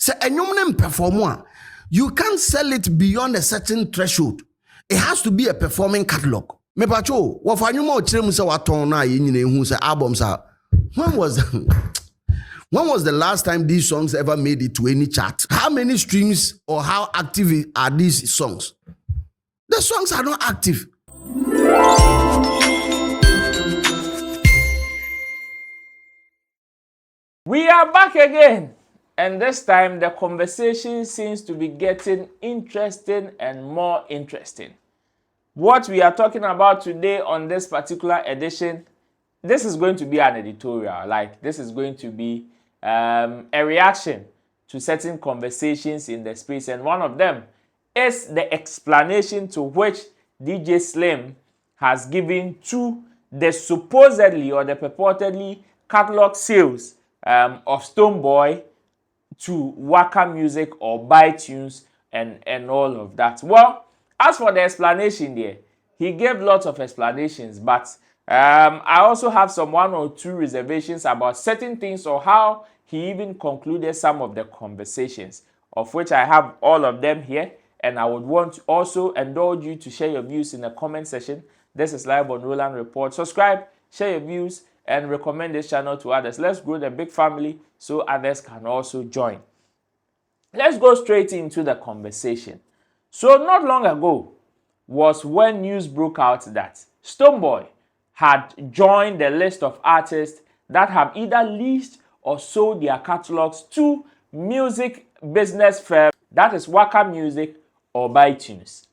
So enyum perform you can't sell it beyond a certain threshold. It has to be a performing catalog. Me pacho, what for enyum o kire mu say waton na ye nyina ehu say albums are. When was the last time these songs ever made it to any chart? How many streams or how active are these songs? The songs are not active. We are back again, and this time the conversation seems to be getting interesting and more interesting. What we are talking about today on this particular edition, this is going to be an editorial, like this is going to be a reaction to certain conversations in the space, and one of them is the explanation to which DJ Slim has given to the supposedly or the purportedly catalog sales of Stonebwoy to Waka Music or BuyTunes and all of that. Well, as for the explanation there, he gave lots of explanations, but I also have some one or two reservations about certain things or how he even concluded some of the conversations, of which I have all of them here, and I would want to also indulge you to share your views in the comment section. This is live on Roland Report. Subscribe, share your views, and recommend this channel to others. Let's grow the big family so others can also join. Let's go straight into the conversation. So not long ago was when news broke out that Stonebwoy had joined the list of artists that have either leased or sold their catalogs to music business firms, that is Waka Music or BuyTunes.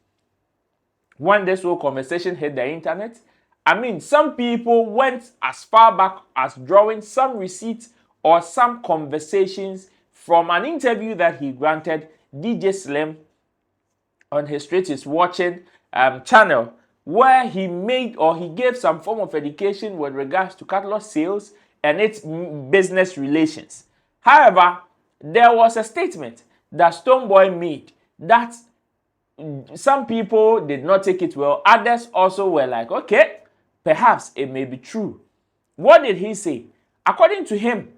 When this whole conversation hit the internet, I mean, some people went as far back as drawing some receipts or some conversations from an interview that he granted DJ Slim on his Straight is Watching channel, where he made or he gave some form of education with regards to catalog sales and its business relations. However, there was a statement that Stonebwoy made that some people did not take it well. Others also were like, okay, perhaps it may be true. What did he say? According to him,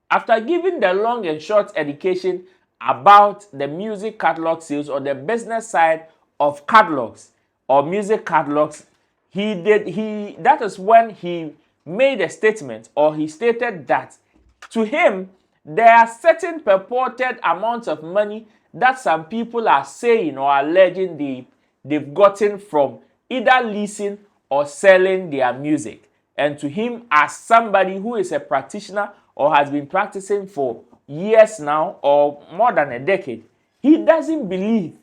after giving the long and short education about the music catalog sales or the business side of catalogs or music catalogs, that is when he made a statement, or he stated that to him there are certain purported amounts of money that some people are saying or alleging they've gotten from either leasing or selling their music. And to him, as somebody who is a practitioner or has been practicing for years now or more than a decade, he doesn't believe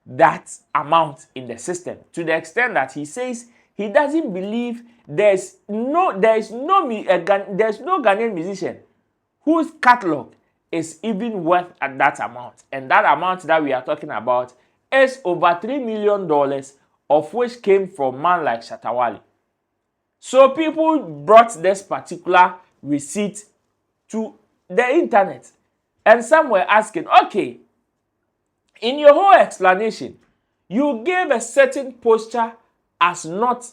that amount in the system, to the extent that he says he doesn't believe there's no Ghanaian musician whose catalog is even worth at that amount. And that amount that we are talking about is over $3 million, of which came from a man like Shatawale. So people brought this particular receipt to the internet, and some were asking, okay, in your whole explanation, you gave a certain posture as not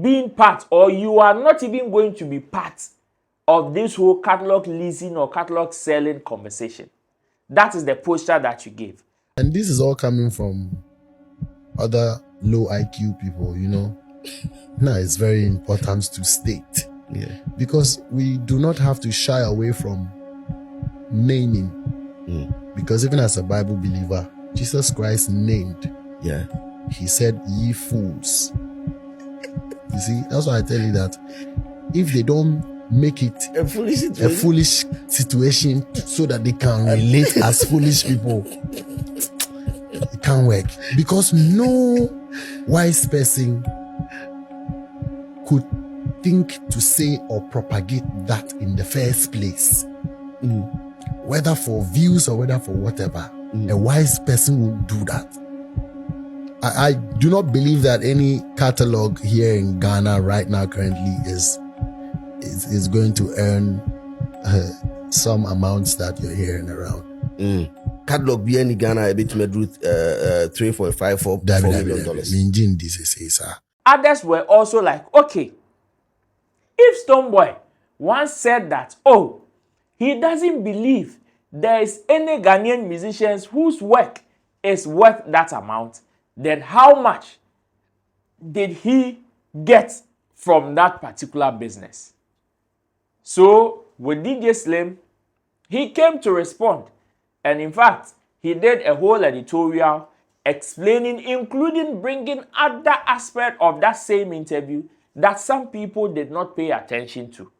being part, or you are not even going to be part of this whole catalog leasing or catalog selling conversation. That is the posture that you gave. And this is all coming from other low IQ people, you know. Now it's very important to state. Yeah. Because we do not have to shy away from naming. Because even as a Bible believer, Jesus Christ named. Yeah. He said, ye fools. You see, that's why I tell you that if they don't make it a foolish situation so that they can relate as foolish people, it can't work. Because no wise person could think to say or propagate that in the first place. Whether for views or whether for whatever. A wise person would do that. I do not believe that any catalog here in Ghana right now currently is going to earn some amounts that you're hearing around. Catalog be any Ghana a bit made with $3.5 million. Others were also like, okay, if Stonebwoy once said that, oh, he doesn't believe there is any Ghanaian musicians whose work is worth that amount, then how much did he get from that particular business? So with DJ Slim, he came to respond, and in fact, he did a whole editorial explaining, including bringing other aspects of that same interview that some people did not pay attention to.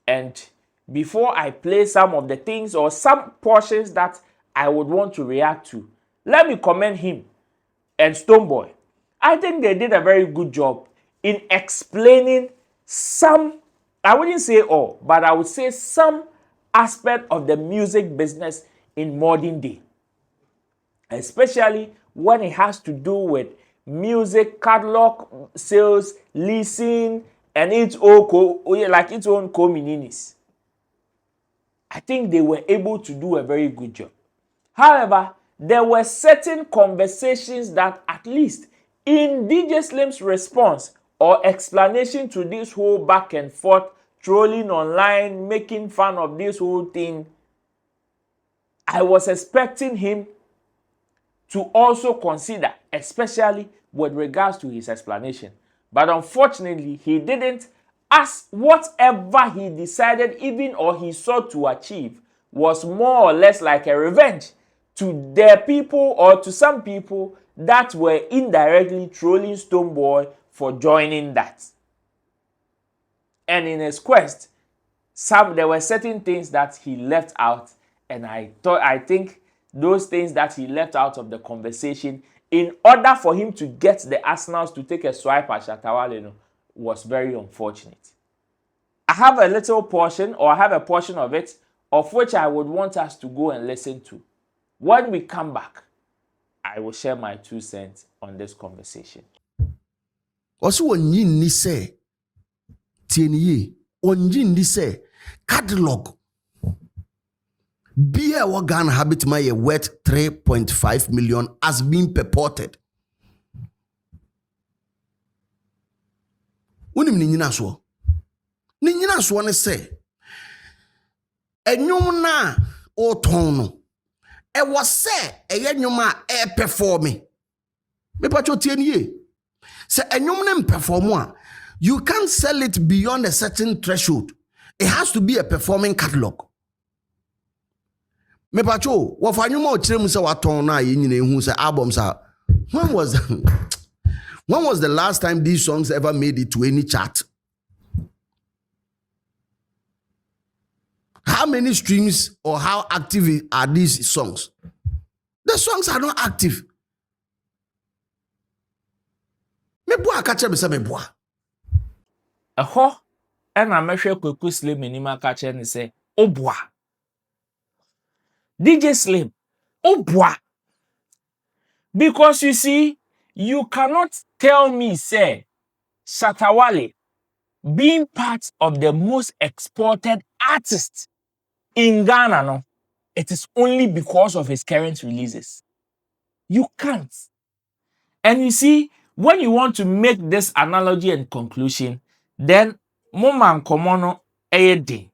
And before I play some of the things or some portions that I would want to react to, let me commend him and Stonebwoy. I think they did a very good job in explaining some, I wouldn't say all, but I would say some aspect of the music business in modern day, especially when it has to do with music catalog sales, leasing, and its own communities. I think they were able to do a very good job. However, there were certain conversations that, at least in DJ Slim's response or explanation to this whole back and forth, trolling online, making fun of this whole thing, I was expecting him to also consider, especially with regards to his explanation. But unfortunately, he didn't, as whatever he decided even or he sought to achieve was more or less like a revenge to their people or to some people that were indirectly trolling Stonebwoy for joining that. And in his quest, there were certain things that he left out, and I think those things that he left out of the conversation in order for him to get the Arsenals to take a swipe at Shatawale was very unfortunate. I have a little portion, or I have a portion of it, of which I would want us to go and listen to. When we come back, I will share my 2 cents on this conversation. Also, when you say, TNE, when you say, Catalogue, beer or Ghana habit my worth 3.5 million has been purported. Unim ni nyina so. Ni nyina so ne say. Enyum na o ton no. E was say eye nyum a e perform. Me pa cho tie nie. Say enyum na perform a, you can't sell it beyond a certain threshold. It has to be a performing catalog. Me pacho, wo fa nyuma o kire mu se waton na ye nyina ehu se albums a. When was the last time these songs ever made it to any chart? How many streams or how active are these songs? The songs are not active. Me boa kache me se me boa. Eho ena mehwe Kwaku Slim enima kache ne se oboa. DJ Slim, oboa. Because you see, you cannot tell me, say, Shatawale being part of the most exported artist in Ghana, no, it is only because of his current releases. You can't. And you see, when you want to make this analogy and conclusion, then Moman Komono Eyede.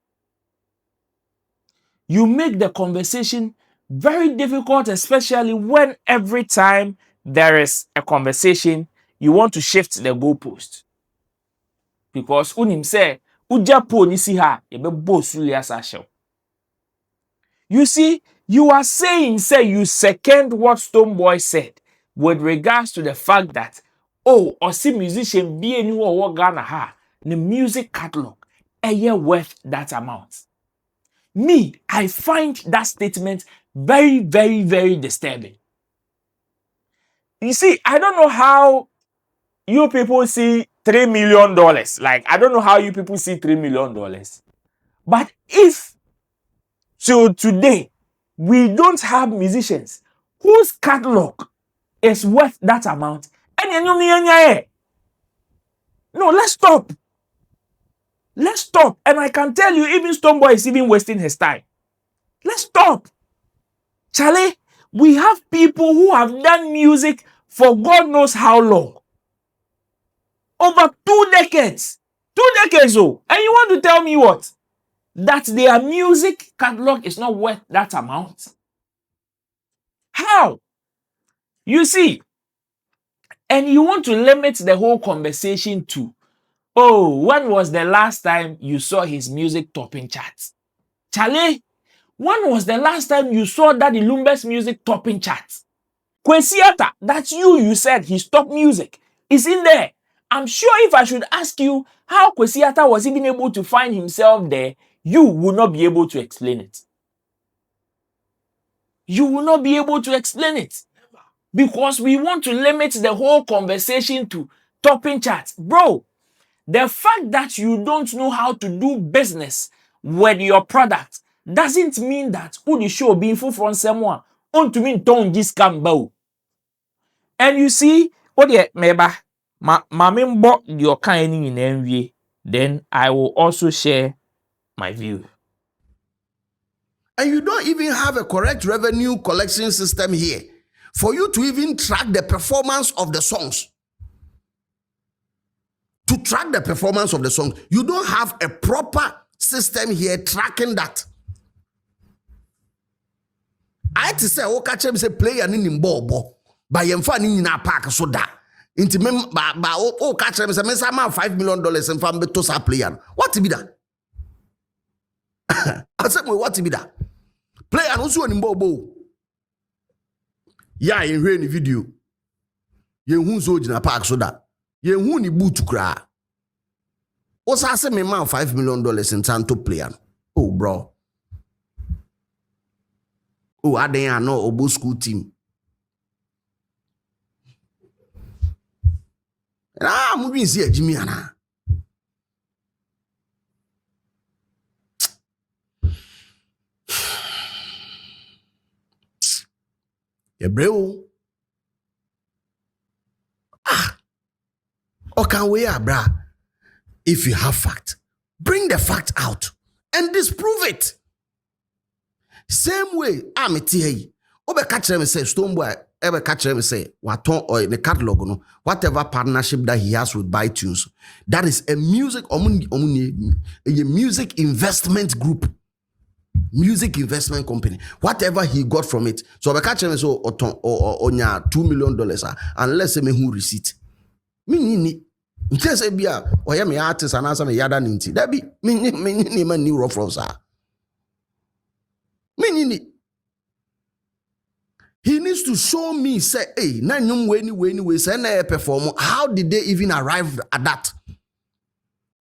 You make the conversation very difficult, especially when every time there is a conversation, you want to shift the goalpost. Because unim say, ujapo nisi ha, yebe bo sulia sasho. You see, you are saying, say, you second what Stonebwoy said with regards to the fact that, oh, or see musician be any or Ghana ha, the music catalog, a year worth that amount. Me, I find that statement very, very, very disturbing. You see, I don't know how you people see $3 million. Like, I don't know how you people see $3 million. But if till today we don't have musicians whose catalog is worth that amount, no, let's stop. Let's stop. And I can tell you, even Stonebwoy is even wasting his time. Let's stop. Charlie, we have people who have done music for God knows how long. Over 2 decades. 2 decades, oh. And you want to tell me what? that their music catalog is not worth that amount? How? You see, and you want to limit the whole conversation to, oh, when was the last time you saw his music topping charts? Charlie, when was the last time you saw Daddy Lumber's music topping charts? Kwesiata, that's you said his top music is in there. I'm sure if I should ask you how Kwesiata was even able to find himself there, you will not be able to explain it. You will not be able to explain it. Because we want to limit the whole conversation to topping charts. Bro, the fact that you don't know how to do business with your product doesn't mean that the show being full from someone on to mean don't just come bow. And you see, what the meba mamimbo your kind in envy, then I will also share my view. And you don't even have a correct revenue collection system here for you to even track the performance of the songs. To track the performance of the songs, you don't have a proper system here tracking that. I had to say, oh, catch him say player in bobo by yemfa in a park so da. Inti ba oh catch him say me sama $5 million and fam beto sa player. What to be that? I said, what to be that? Player no so in bobo. Yeah, in any video. Yen hu so jina park so da. Yen hu ni boot kra. O sa say me man $5 million in Santo player. Oh bro. Oh, I didn't know Obo school team. I'm going to see a Jimmy Anna. Bro. Okay, we are, bra. If you have fact, bring the fact out and disprove it. Same way, I'm a TA. Obe catch them say Stonebwoy. Ever catch them say Waton or in the catalog, no, whatever partnership that he has with ByTunes, that is a music a music investment group, music investment company. Whatever he got from it, so I catch him so or $2 million, and let's say me who receipt. Me ni. Just say bia or ya me artist and answer me yada ninti. That be me man new rough from sir. Me. He needs to show me, say, hey, anyway, say, na perform. How did they even arrive at that?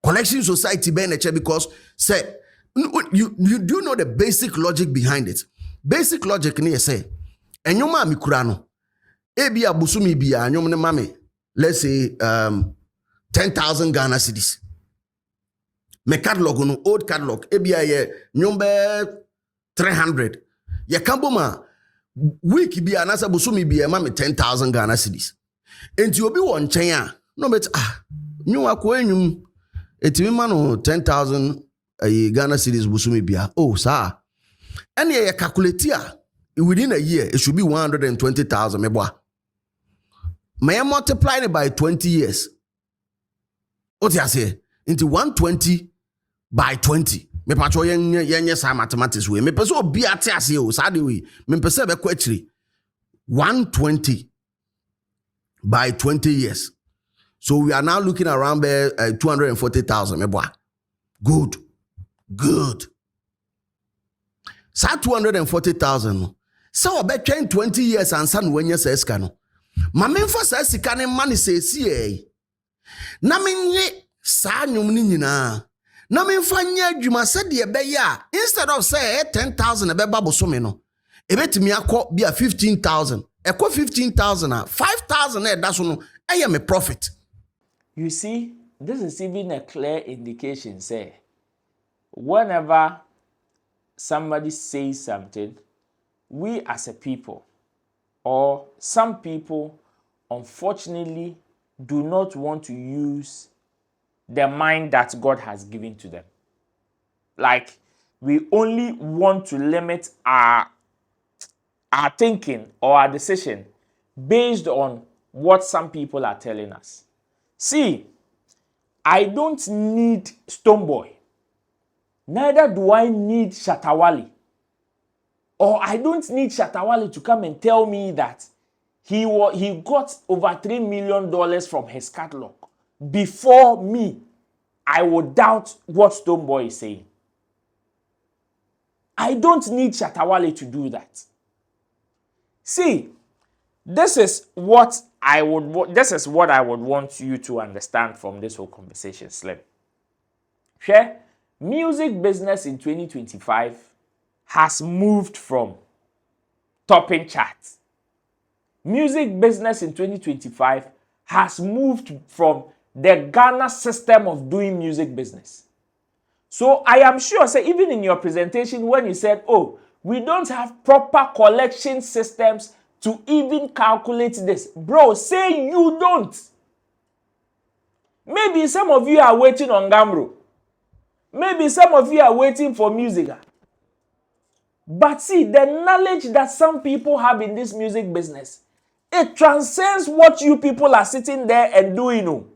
Collection society, because, say, you do know the basic logic behind it. Basic logic, say, and your mami kurano, ebi abusumi biya, and your mami, let's say, 10,000 Ghana cedis. Me catalog, no old catalog, ebi aye, nyombe 300. Ya kamboma, week be anasa busumi be mama 10,000 Ghana cedis. And you be one chanya. No bet you are coinum. It's me man 10,000 Ghana cedis busumi be. Oh, sir. And ye calculate within a year, it should be 120,000 meboa. May I multiply it by 20 years? What I say? Into 120 by 20. Me pacho yen sa mathematics we me pese obi ate ase o sa de we me pese be kwachiri 120 by 20 years, so we are now looking around 240,000 me boy. Good sa 240,000 so be 20 years and san wenye sa eska no ma me mfa sa sika ne mane se sie na menye sa nyum ni nyina na me mfanya adwuma se de be ya instead of say 10,000 be babo so me no ebetimi akọ bia 15,000 ekọ 15,000 5,000 e da so no eye me profit. You see, this is even a clear indication, say, whenever somebody says something, we as a people, or some people, unfortunately, do not want to use the mind that God has given to them. Like, we only want to limit our thinking or our decision based on what some people are telling us. See, I don't need Stonebwoy Neither do I need Shatawale. Or I don't need Shatawale to come and tell me that he got over $3 million from his catalog. Before me, I would doubt what Stonebwoy is saying. I don't need Shatawale to do that. See, this is what I would want you to understand from this whole conversation, Slim. Share, music business in 2025 has moved from topping charts. Music business in 2025 has moved from the Ghana system of doing music business. So I am sure, say, even in your presentation when you said, oh, we don't have proper collection systems to even calculate this. Bro, say you don't. Maybe some of you are waiting on Gamro. Maybe some of you are waiting for Musica. But see, the knowledge that some people have in this music business, it transcends what you people are sitting there and doing. Oh.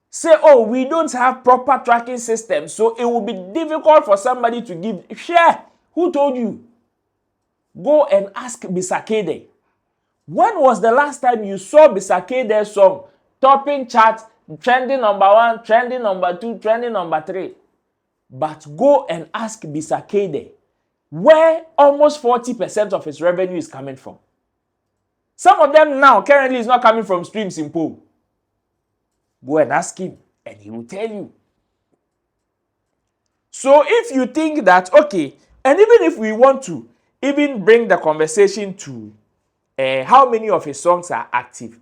Say, oh, we don't have proper tracking systems, so it will be difficult for somebody to give. Share. Who told you? Go and ask Bisakede. When was the last time you saw Bisakede's song topping chart, trending number 1, trending number 2, trending number 3? But go and ask Bisakede where almost 40% of his revenue is coming from. Some of them now currently is not coming from streams in Pool. Go and ask him and he will tell you. So if you think that, okay, and even if we want to even bring the conversation to how many of his songs are active,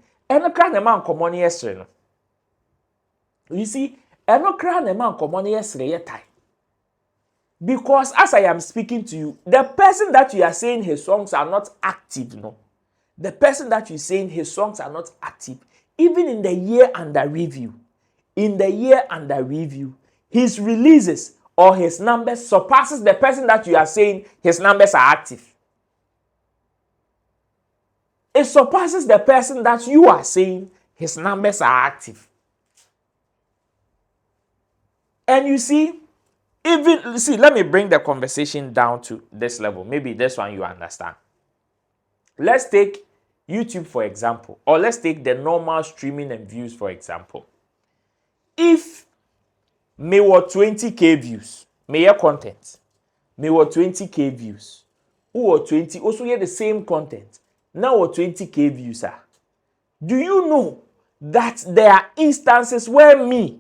you see, because as I am speaking to you, the person that you are saying his songs are not active, no. The person that you're saying his songs are not active, even in the year under review. In the year under review, his releases or his numbers surpasses the person that you are saying his numbers are active. It surpasses the person that you are saying his numbers are active. And you see, let me bring the conversation down to this level. Maybe this one you understand. Let's take YouTube for example, or let's take the normal streaming and views for example. If me were 20k views, me your content, me were 20k views, who were 20 also hear the same content, now were 20k views are. Do you know that there are instances where we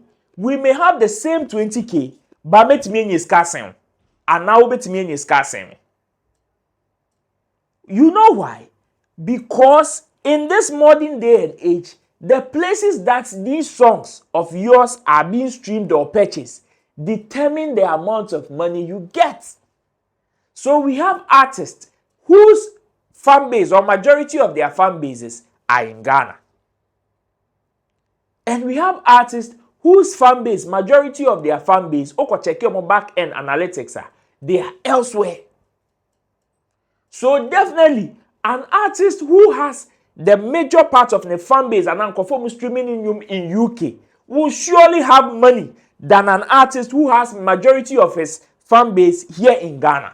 may have the same 20k, but met me in scarcing, and now bet me in scarcing. You know why? Because in this modern day and age, the places that these songs of yours are being streamed or purchased determine the amount of money you get. So we have artists whose fan base or majority of their fan bases are in Ghana. And we have artists whose fan base, majority of their fan base, check your back end analytics, they are elsewhere. So definitely, an artist who has the major part of the fan base and conform streaming in UK will surely have money than an artist who has majority of his fan base here in Ghana.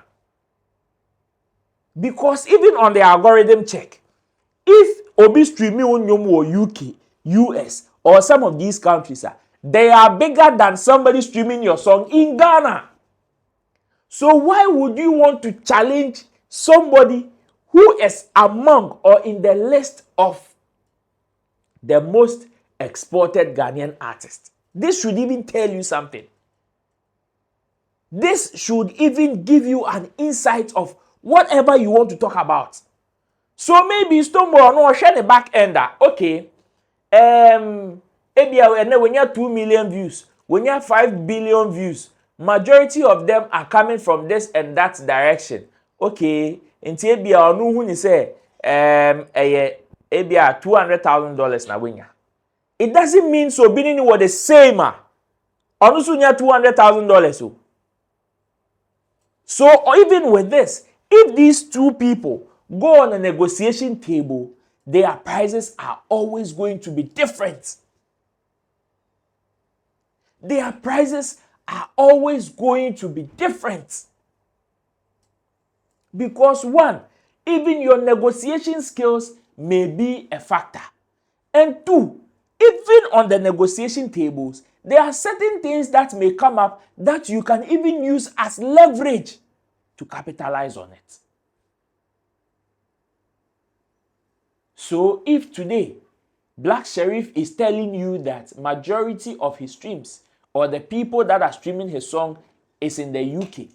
Because even on the algorithm check, if Obi streaming on UK, US, or some of these countries, they are bigger than somebody streaming your song in Ghana. So why would you want to challenge somebody who is among or in the list of the most exported Ghanaian artists? This should even tell you something. This should even give you an insight of whatever you want to talk about. So maybe Stonebwoy no share the back ender. Okay. When you have 2 million views, when you have 5 billion views, majority of them are coming from this and that direction. Okay. Inti ebia onu hu ni say ebia $200,000 na winya. It doesn't mean so being what the same onu so nya $200,000 so even with this, if these two people go on a negotiation table, their prices are always going to be different. Their prices are always going to be different. Because one, even your negotiation skills may be a factor. And two, even on the negotiation tables, there are certain things that may come up that you can even use as leverage to capitalize on it. So if today Black Sheriff is telling you that majority of his streams or the people that are streaming his song is in the UK,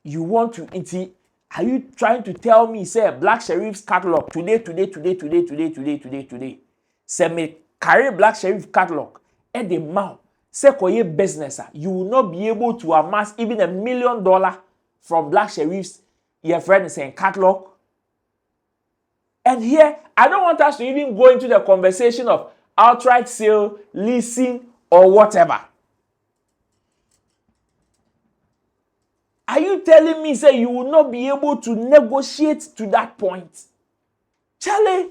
you want to, are you trying to tell me, say, Black Sheriff's catalog today, say me carry Black Sheriff catalog at the mouth, say koye business, you will not be able to amass even $1 million from Black Sheriff's, your friend is saying catalog? And here, I don't want us to even go into the conversation of outright sale, leasing, or whatever. Are you telling me, say, you will not be able to negotiate to that point? Charlie,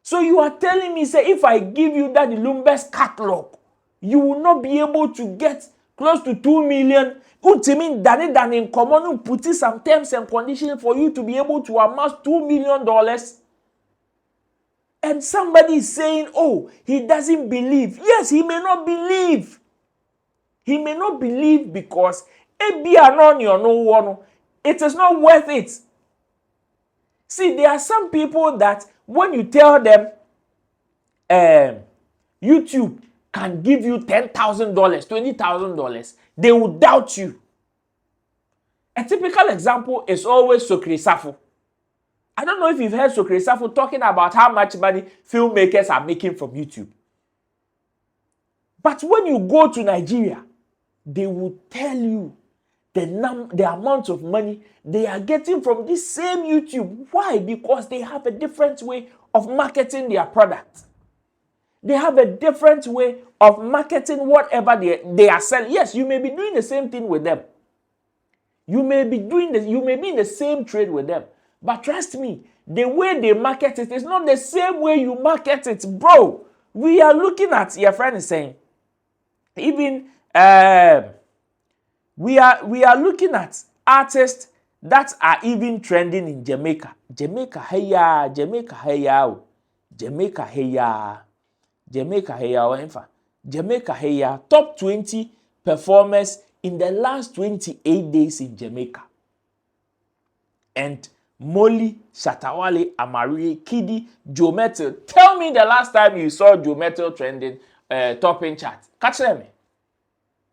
so you are telling me, say, if I give you that Lumber's catalog, you will not be able to get close to 2 million. Ultimately, than in common, put some terms and conditions for you to be able to amass $2 million. And somebody is saying, oh, he doesn't believe. Yes, he may not believe. He may not believe because it is not worth it. See, there are some people that when you tell them YouTube can give you $10,000, $20,000, they will doubt you. A typical example is always Sokri Safo. I don't know if you've heard Sokri Safo talking about how much money filmmakers are making from YouTube. But when you go to Nigeria, they will tell you the amount of money they are getting from this same YouTube. Why? Because they have a different way of marketing their product. They have a different way of marketing whatever they are selling. Yes, you may be doing the same thing with them. You may be in the same trade with them. But trust me, the way they market it is not the same way you market it, bro. We are looking at, your friend is saying, even we are looking at artists that are even trending in Jamaica. Jamaica, hey ya, Jamaica, hey ya, Jamaica, hey ya, Jamaica, hey ya, Jamaica, hey ya, top 20 performers in the last 28 days in Jamaica. And Molly, Shatawale, Amari, Kiddy, Joe Metal. Tell me the last time you saw Joe Metal trending topping chart. Catch them.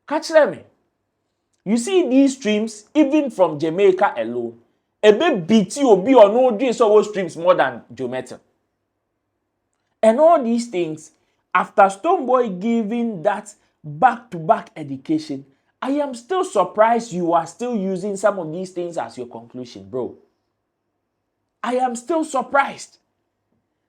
Catch them. You see these streams, even from Jamaica alone, a bit BT or B or no J so streams more than Joe Metal. And all these things, after Stonebwoy giving that back-to-back education, I am still surprised you are still using some of these things as your conclusion, bro. I am still surprised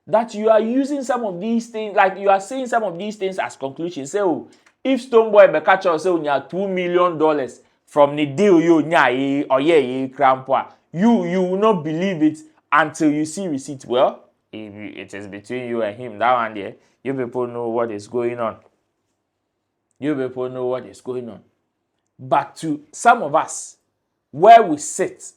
that you are using some of these things, like you are saying some of these things as conclusions. Say, oh, if Stonebwoy be catch us say you have $2 million from the deal you nya or crampa, you will not believe it until you see receipt. Well, if it is between you and him, that one there, you people know what is going on. You people know what is going on. But to some of us, where we sit,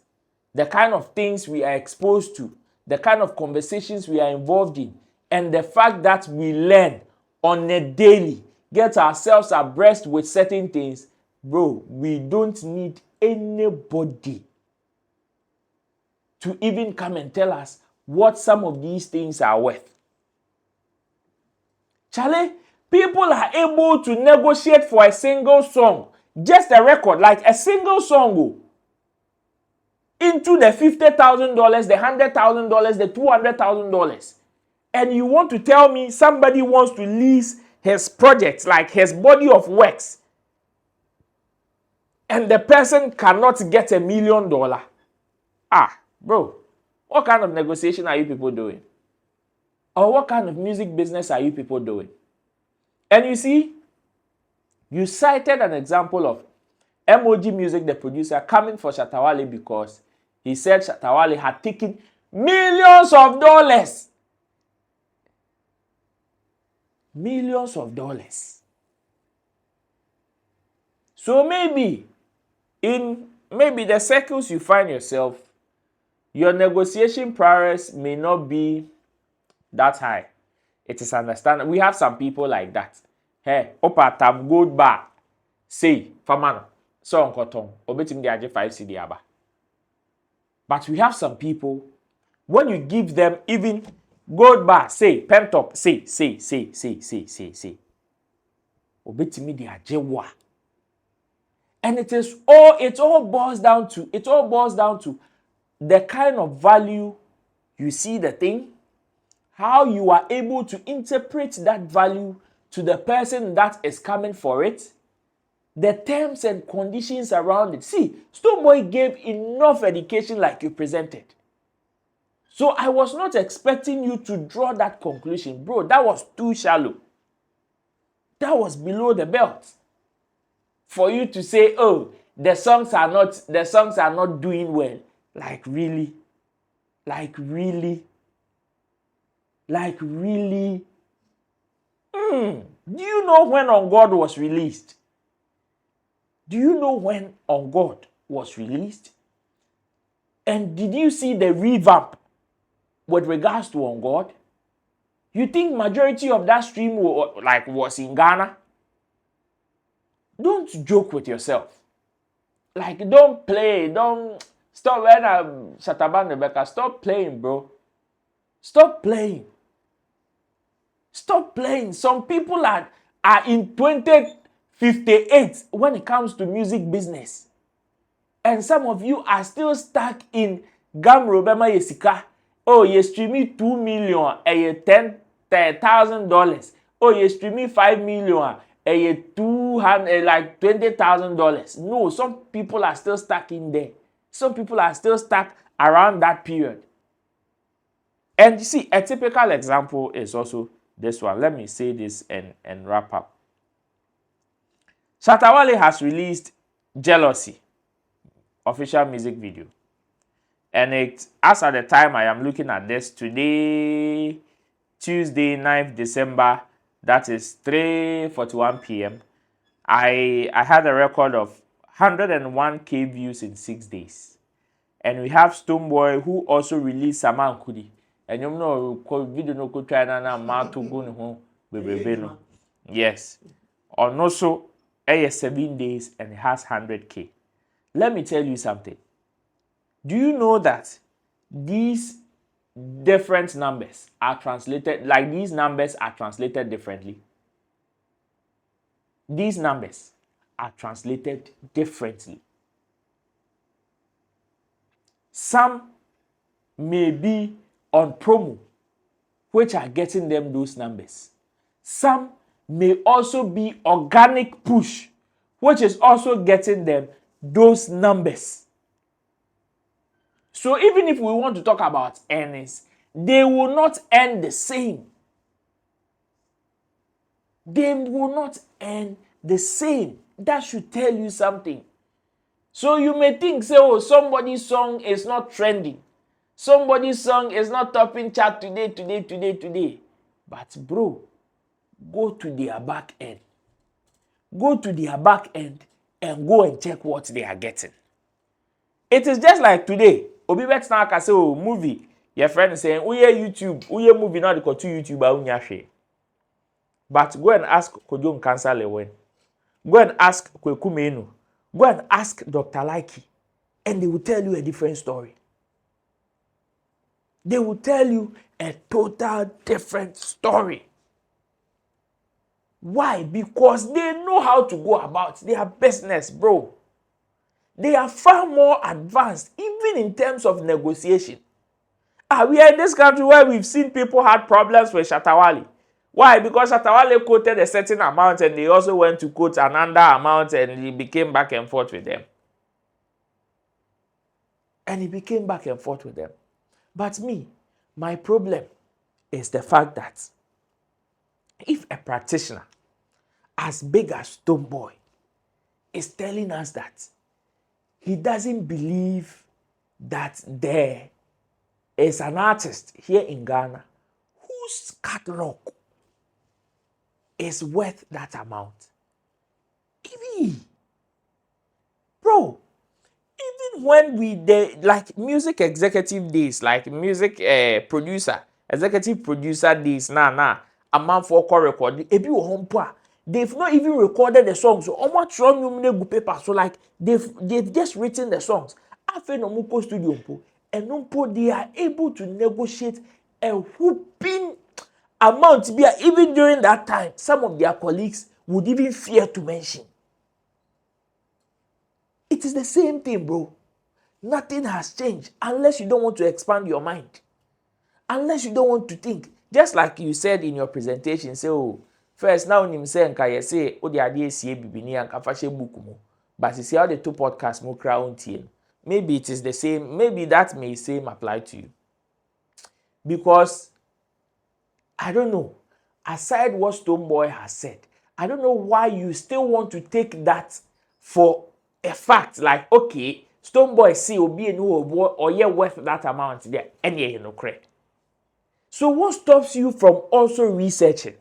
the kind of things we are exposed to, the kind of conversations we are involved in, and the fact that we learn on a daily, get ourselves abreast with certain things, bro, we don't need anybody to even come and tell us what some of these things are worth. Charlie, people are able to negotiate for a single song, just a record, like a single song, into the $50,000, the $100,000, the $200,000. And you want to tell me somebody wants to lease his project, like his body of works, and the person cannot get $1 million? Ah, bro, what kind of negotiation are you people doing? Or what kind of music business are you people doing? And you see, you cited an example of MOG Music, the producer, coming for Shatawale because he said Shatawale had taken millions of dollars. Millions of dollars. So maybe in the circles you find yourself, your negotiation prowess may not be that high. It is understandable. We have some people like that. Hey, opa tam gold bar. Say, famano, so on cotton, obetim de 5 CD aba. But we have some people, when you give them even gold bar, say, pen top, say. Obetimi de ajewa. And it all boils down to the kind of value you see the thing, how you are able to interpret that value to the person that is coming for it, the terms and conditions around it. See, Stonebwoy gave enough education like you presented. So I was not expecting you to draw that conclusion. Bro, that was too shallow. That was below the belt. For you to say, oh, the songs are not doing well. Like really? Do you know when On God was released? And did you see the revamp with regards to On God? You think majority of that stream was in Ghana? Don't joke with yourself. Like, don't stop when Shataban Rebecca, stop playing, bro. Stop playing. Some people are in 2058 when it comes to music business. And some of you are still stuck in Gam Robema Yesika. Oh, you streaming 2 million and $10,000. Oh, you streaming 5 million and $20,000. No, some people are still stuck in there. Some people are still stuck around that period. And you see, a typical example is also this one. Let me say this and wrap up. Shatta Wale has released Jealousy official music video. And as at the time I am looking at this today, Tuesday, 9th December, that is 3:41 p.m. I had a record of 101k views in 6 days. And we have Stonebwoy, who also released Sama Nkudi. And you know, video no could try na ma to go no no. Yes. On also 7 days and it has 100k. Let me tell you something. Do you know that these different numbers are translated, like these numbers are translated differently? These numbers are translated differently. Some may be on promo, which are getting them those numbers. Some may also be organic push, which is also getting them those numbers. So even if we want to talk about earnings, they will not earn the same. They will not earn the same. That should tell you something. So you may think, say, oh, somebody's song is not trending. Somebody's song is not topping chart today. But bro, go to their back end. Go to their back end and go and check what they are getting. It is just like today. Obi bet now can say, oh, movie. Your friend is saying, uye YouTube, uye movie now they call to YouTube, unyashe. But go and ask Kojo Cancer Lewen. Go and ask Kweku Menu. Go and ask Dr. Likey. And they will tell you a different story. They will tell you a total different story. Why? Because they know how to go about their business, bro. They are far more advanced, even in terms of negotiation. We are in this country where we've seen people had problems with Shatta Wale. Why? Because Shatta Wale quoted a certain amount and they also went to quote another amount and he became back and forth with them. But me, my problem is the fact that if a practitioner as big as Stonebwoy is telling us that he doesn't believe that there is an artist here in Ghana whose catalog is worth that amount. Even even when like music executive days, like music executive producer days, a man for call recording, ebi wo hompo they've not even recorded the songs. So almost wrong you paper. So like they've just written the songs. After no muko studio and they are able to negotiate a whooping amount. Even during that time, some of their colleagues would even fear to mention. It is the same thing, bro. Nothing has changed unless you don't want to expand your mind. Unless you don't want to think. Just like you said in your presentation, say, oh, first now you say nka ye say o de ade esie bibini anka fa she book mu. But you see how the two podcasts mo kra untie. Maybe it is the same, maybe that may same apply to you. Because I don't know. Aside what Stonebwoy has said, I don't know why you still want to take that for a fact. Like, okay, Stonebwoy see obi enu or ye worth that amount there. Any no credit. So what stops you from also researching?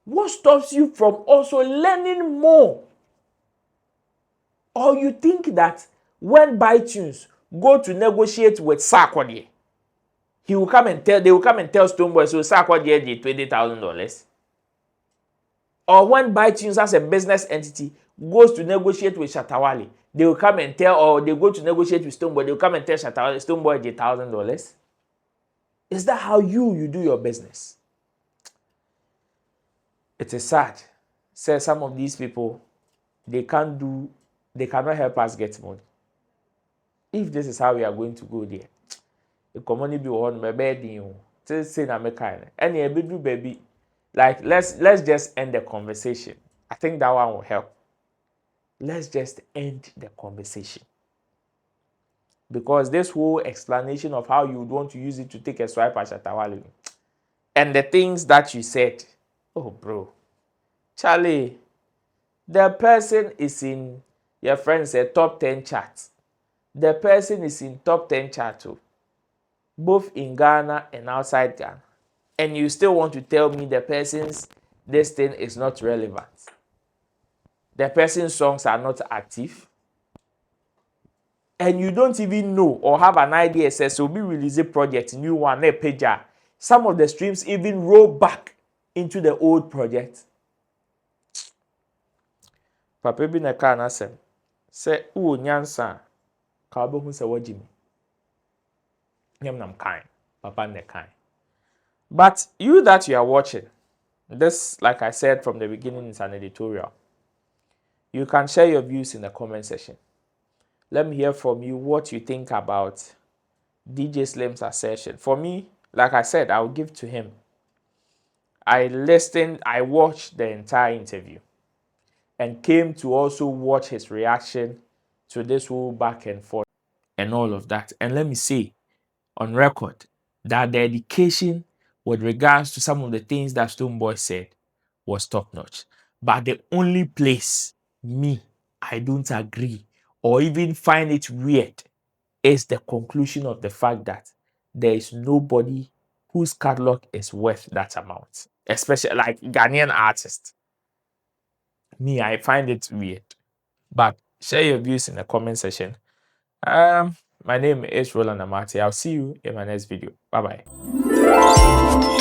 What stops you from also learning more? Or you think that when ByTunes go to negotiate with Sarkodie, they will come and tell Stonebwoy, so Sarkodie did $20,000. Or when ByTunes as a business entity goes to negotiate with Shatawale, they will come and tell, or they go to negotiate with Stonebwoy, they will come and tell Shatawale, Stonebwoy did $1,000. Is that how you do your business? It is sad. Say some of these people, they cannot help us get money. If this is how we are going to go there, the community be on my bed in say na me kind. Any baby, like let's just end the conversation. I think that one will help. Let's just end the conversation. Because this whole explanation of how you would want to use it to take a swipe at Shatawale and the things that you said, oh bro, Charlie, the person is in your friend said top 10 charts. The person is in top 10 chart too, both in Ghana and outside Ghana. And you still want to tell me the person's this thing is not relevant. The person's songs are not active. And you don't even know or have an idea, says will be release a project, new one, a page. Some of the streams even roll back into the old project. Papa bi na ka na asem. Se wo nyansa ka obohu se wagimi. Nyam nam kan. Papa ne kan. But you that you are watching, this, like I said from the beginning, is an editorial. You can share your views in the comment section. Let me hear from you what you think about DJ Slim's assertion. For me, like I said, I will give to him. I watched the entire interview and came to also watch his reaction to this whole back and forth and all of that. And let me say on record that the education with regards to some of the things that Stonebwoy said was top notch. But the only place I don't agree or even find it weird is the conclusion of the fact that there is nobody whose catalog is worth that amount, especially like Ghanaian artists. I find it weird. But share your views in the comment section. My name is Roland Amati. I'll see you in my next video. Bye bye.